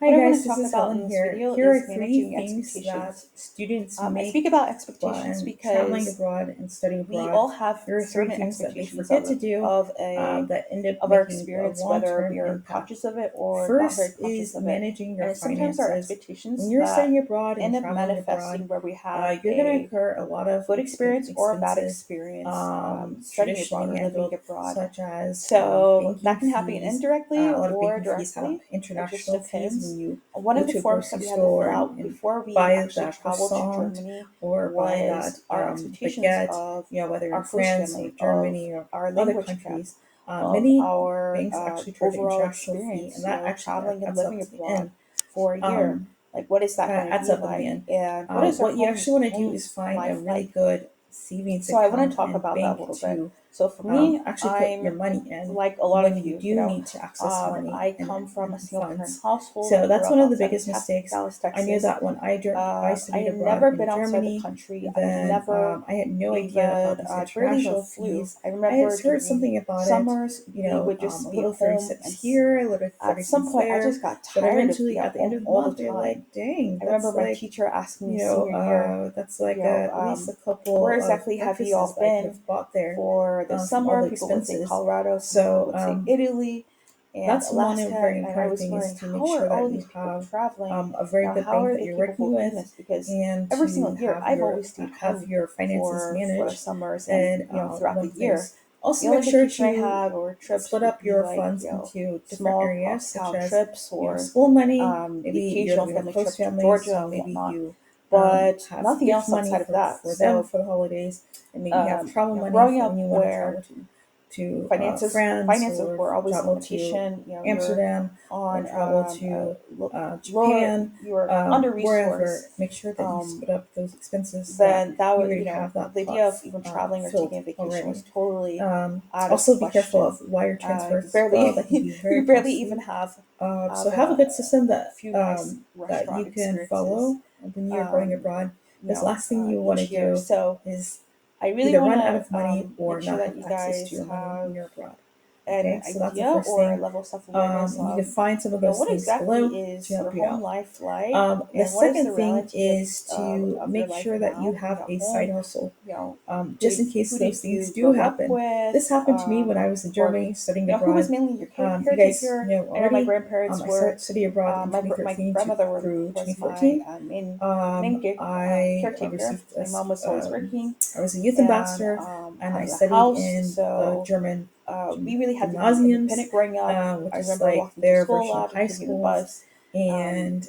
Hi What I want guys, to this talk is about in Helen this here. video Here are is three managing things that expectations. students I make speak about expectations when traveling because abroad and studying we abroad. all have There are three certain things that they expectations forget to do that end up of our making a experience, whether we long-term are impact. conscious of it or not very First conscious is of it. managing your And it's sometimes our finances. When expectations you're that studying abroad and end up traveling abroad, manifesting where we have you're going to a incur a lot of good experience or a bad expenses experience studying abroad traditionally or living handled, abroad. such as So banking that can happen fees. indirectly A lot of or banking fees have directly. It just international fees when depends. you One go of the to a forms that grocery we had to fill store out and before we buy actually that traveled to croissant Germany or buy that was our expectations baguette, of whether our in host France or family, of Germany or our other language prep, countries. of Many our banks actually charge an overall international fee, experience, and that actually traveling and adds living up to the abroad end. for a year. Um, Like, what is that that going to adds be up in the like? end. And what is our What you actually want to do home is find a life really like? good savings So I want to account talk and about that a bank little bit. to So for me, actually put your I'm money in like a lot when of you you, do need to access money I and, come from a and single parent funds. household. I So grew that's up one of the outside of biggest mistakes. Dallas, I knew Texas. that when I I studied had abroad never in been outside the Germany, country. I had then never I had no idea about even, these I barely even international flew. fees. I I had remember heard during something about it, summers, we would a just be at little 30 home. cents And here, a little 30 at some cents point, I there. just got But tired of eventually being at at the end home of the all the month, you're time. like, dang, I remember that's my like, teacher asking me senior year, that's like at least a couple where of exactly have you all breakfasts that I could been have bought there for the from all summer? the People would say expenses. Colorado, some people So would say Italy and that's one Alaska. very And I important was thing is wondering, to make how are sure all that of you these people have traveling? a very good How bank are that they you're working capable of doing with, this? Because and every to single year, I've always stayed have home your finances for the managed. summers and And throughout one the of the year. things, also The make only sure vacation I to had or trips split would up be your like funds into different small areas, cross such town as trips or school money. the Maybe you're occasional living with family host trip to families, Georgia so and maybe whatnot, you but have nothing gift else money outside of that. for them So for the holidays, and maybe you have travel money growing for when up you want to where travel to France finances or were always a travel to limitation. You're Amsterdam or on travel to lower, Japan, you're under wherever. resourced. Make sure that you split up those expenses so that Then that you would, already have that the pot idea of even traveling or filled taking a vacation was already. totally out of the Also, be careful question. of wire transfers We as well. barely That can be we very barely even costly. have So have a good system a that few nice you restaurant can experiences follow when you're going abroad. Because last thing you want to each year. do So is I really either want run out of to money or make sure not that have you access to guys your money when have you're abroad. an Okay, so that's the idea first or a thing. level of self-awareness You can of find some of those what things exactly below to is your help you home out. life like, The and what is second the thing reality is to of your make life sure that you now living have at a side home. hustle, you know just in case who those did things you do grow up happen. with, This happened to me when I was in or Germany studying who was abroad. mainly your You guys caretaker. know I know my already. grandparents I were, studied abroad in my 2013 grandmother through was my 2014. I caretaker. received My mom was always working, I was a youth and ambassador, and I having a studied house. in the So German we really had to be gymnasiums, independent growing up. which I is remember like walking to their school a version of lot and high taking the schools. bus. And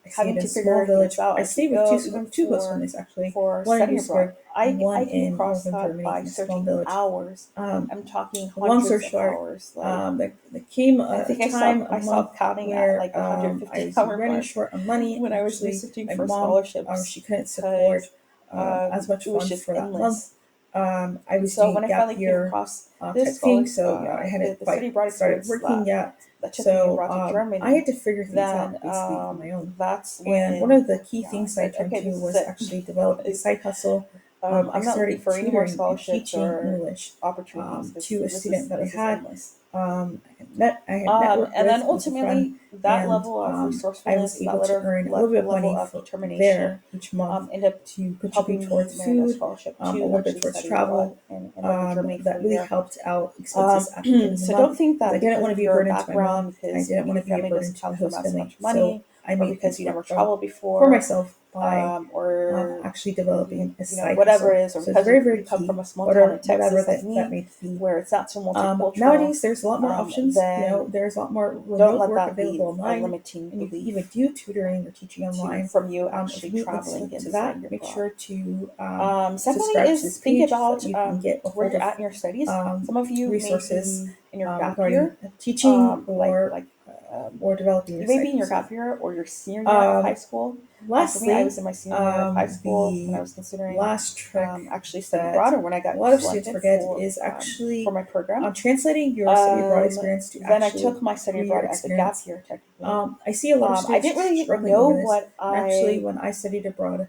I stayed Having in a to small figure village. things out I as we stayed with go, even two host for families actually, one in studying abroad. Duisburg and one I came in across northern that Germany by in a small searching village. hours. Um, I'm talking Long story hundreds of short, hours. Like, there came I a think time, a I month stopped counting at where like the I 150 was hour running mark short on money. when I was Actually, researching my for mom, scholarships, she couldn't support because as much it was funds just for that month. endless. I And was so doing when a I gap finally came year across type this thing, so I hadn't the quite study abroad started experience working yet. that took me So abroad to I had Germany, to figure things then out basically on my own. that's And one when of the key I things I said, turned okay, to this is was it. actually develop a Because side hustle. I I'm not looking started for any more tutoring and scholarships teaching or English opportunities. to a student that I This is had. endless. I had networked And then with a friend, ultimately, that and level of I was resourcefulness, that able to earn a little bit of level money of for there determination, each month ended up to contribute helping me towards land a food, scholarship a to little bit actually towards study abroad travel. and live in Germany for That a really year. helped out expenses at the end of the So month don't think because I that didn't because want to of be a your burden to my mom. background, I because didn't maybe want your to be a family burden doesn't to the come from host as family. much So money, I or made because things you never work out traveled for before, myself by or actually developing a side whatever hustle. it is, or So it's because very, very you come key, from a small town in whatever Texas like that me, may be. where it's not so multicultural, Nowadays, there's a lot more options. then There's a lot more don't remote let work that available be a online, limiting and you can even belief do tutoring or teaching online. from you If actually you need links traveling to and that, studying make abroad. sure to Secondly, subscribe to is this think page so about that you can get a where hold you're of at in your studies. Some of you may resources be in your gap regarding year, teaching like or developing your you may be side in your hustle. gap year or your senior year of high Um, school. For me, I was Lastly, in my senior year of high school when I the was considering last trick actually studying abroad, that or when I a got lot of students selected forget is for actually my program. translating your study abroad experience to Then I actual took my study 3 year abroad as a gap experience. year, technically. I see a lot of I students didn't really struggling know over this. what And actually, I when I studied abroad,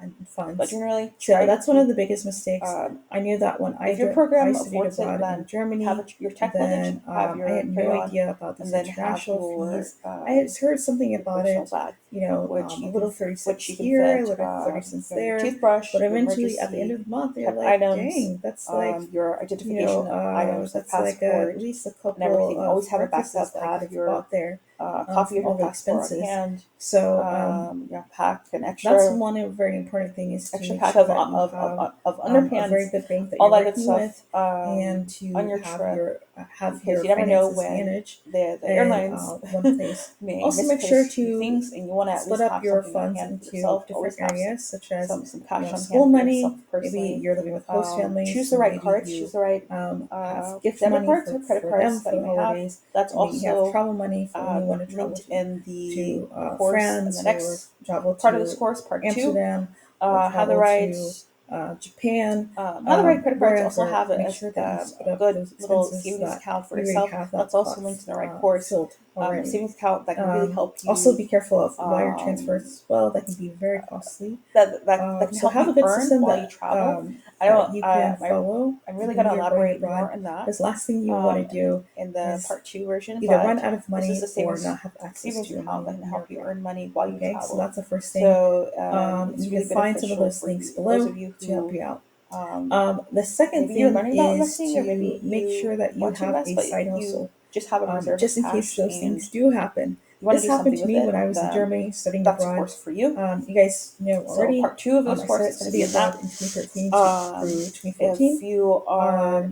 that. and But funds. generally, So try to that's one of keep, the biggest mistakes. I knew that when if your I program studied affords it, abroad in then Germany, have your tech luggage, then have I your had no carry-on, idea about and these then have international your fees. I had heard something your about personal it, bag, a little 30 which cents you can here, a fit little 30 cents your there. toothbrush, But your eventually, at the end emergency of the month, you're kept like, items, dang, that's like, your identification items like that's like at passport least a and couple everything. of Always have a breakfasts backup. that I could Have have your bought there. copy of all your the passport on expenses. hand. So Pack an extra. that's one very important thing is to Extra make pack sure of that you have a underpants, very good bank that all you're that good working stuff, with, and to on your have trip, have because your you never know finances when managed the in airlines one place. may Also, make misplace sure to things, and you want to at split least up have your something on funds hand for into yourself. different Always have areas, such as some cash on school hand for money. yourself Maybe personally. you're living with host families. Choose so the right maybe cards. you Choose the right have gift debit money cards or credit for cards them for that the you may have. holidays. That's And maybe you have also travel money for when you want to travel linked in the to course in France the or next travel part of to this course, part 2. Amsterdam or Have the travel right to Japan. have the right credit cards. Also Wherever, have make sure that you split a up good those little expenses savings that account for you already yourself. have that That's also pot, linked in the right course. filled A already. savings account that can really help you. Also, be careful of wire transfers as well. That can be very costly. That can So help have you a good earn system while that you travel. I that don't. you can I'm follow really when going to you're going elaborate abroad. more on that. Because last thing you want to do In the is part 2 version, either but run out of this money is a or savings not have access savings to your account money that can when help you're you abroad. earn money while you Okay, travel. so that's the first thing. So You really can find some of beneficial those for links those below of you to help who you out. The second maybe you're thing learning about is investing, or maybe to make you sure that you want to have invest, a but side you hustle, just have a reserve just of in case cash those and things do happen. you want to This do happened something to with me it. when I was in Then Germany studying that's a abroad. course for you. You guys know So already. part 2 of this I course started is going to be studying in that. abroad in 2013 through If 2014. you are,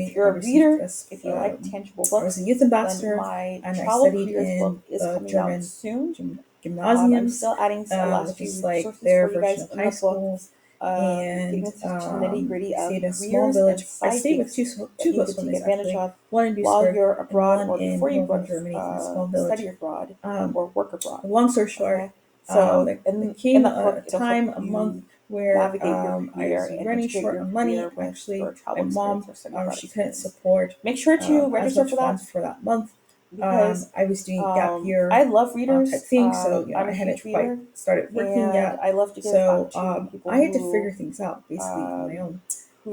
if you're a reader, if you like tangible I was books, a youth then ambassador, my and I travel studied careers book in is the coming out German soon. I'm gymnasiums, still adding a last which few is like resources their for you version guys of in high the book. school. Getting And into the nitty gritty I of stayed in a small careers and village. I side stayed with gigs two that you host can take families advantage actually, of one in while Duisburg you're and abroad one or in before you northern Germany in a small study village. abroad or work abroad. Long story short, Okay, so there in came that book, a it'll help time, a month you where navigate your I career was and running integrate short your on career money. with Actually, your my travel experience mom, or study abroad she couldn't experience. support Make sure to as register much for that funds for that month. because I was doing gap year I love type readers. thing, so I'm I a hadn't huge quite reader, started working and yet. I love to give So back to people I had to who figure things out basically on my own.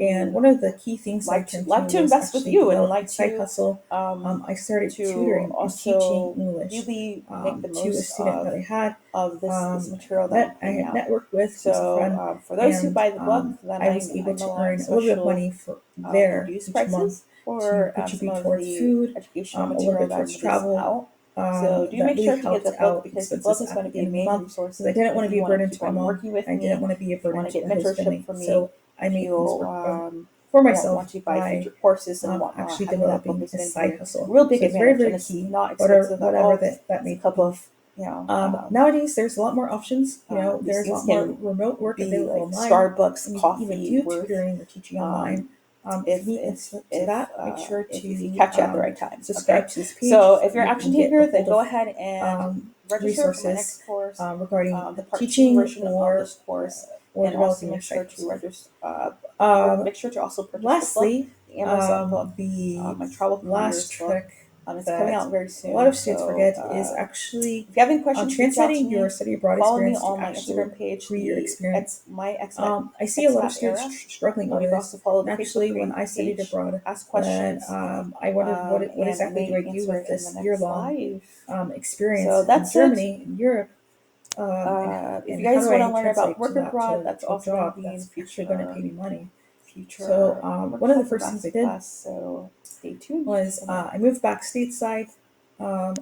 And who one of the key things I tend like to to do was invest with actually you and develop like a side to hustle. I started tutoring and also teaching English really make the to a most student that I had. of this material that I'm I putting had out. networked with, who's a friend, So for those who and buy the book, then I was able I'm to allowing earn a little bit of special money for there reduced each month prices to for some contribute of towards the food, educational a little material bit that I'm towards releasing travel. out. So do That make really sure to get helped the book out because the book expenses is at going to the be a end of the main month resource because I didn't want to if be you a want to burden keep to my on mom. working with I didn't me, want to be a if you burden want to to get the host mentorship family. from me, So I if made you things work for want myself to buy by future courses and whatnot, actually having that book developing is a going to side be a hustle. real big So it's advantage, very and it's key. not expensive at Whatever all. that It's may a couple be. of Nowadays, there's a lot more options. these There's a things lot more can remote work be available like online. Starbucks And you can even coffee do worth. tutoring or teaching online. If you need insight to that, make sure If to you catch it at the right time. subscribe Okay. to this page. So if you're an You action can get taker, a then hold go of ahead and register for my resources next course, regarding the part 2 teaching version of this course, and also developing your make sure side to hustle. register. Make sure to also purchase Lastly, the book, the Amazon book, the my travel last careers book. trick It's coming out very soon. a lot of students so, forget is actually if you have any questions, reach out to translating me. your study abroad Follow me experience to on my actual Instagram page, career experience. my I see a lot of expat students era. struggling with You can this. also follow And the actually, Facebook when I studied page, abroad, ask then questions. I wondered what And exactly may do I do answer with it in this the next year-long live. experience So in that's it. Germany, in Europe, If you and how guys do want I to learn translate about work to that abroad, that's to a also going to job be in that's actually going to pay me money? future So one of the workshop or first things I did masterclass. So stay tuned. was I moved back stateside, and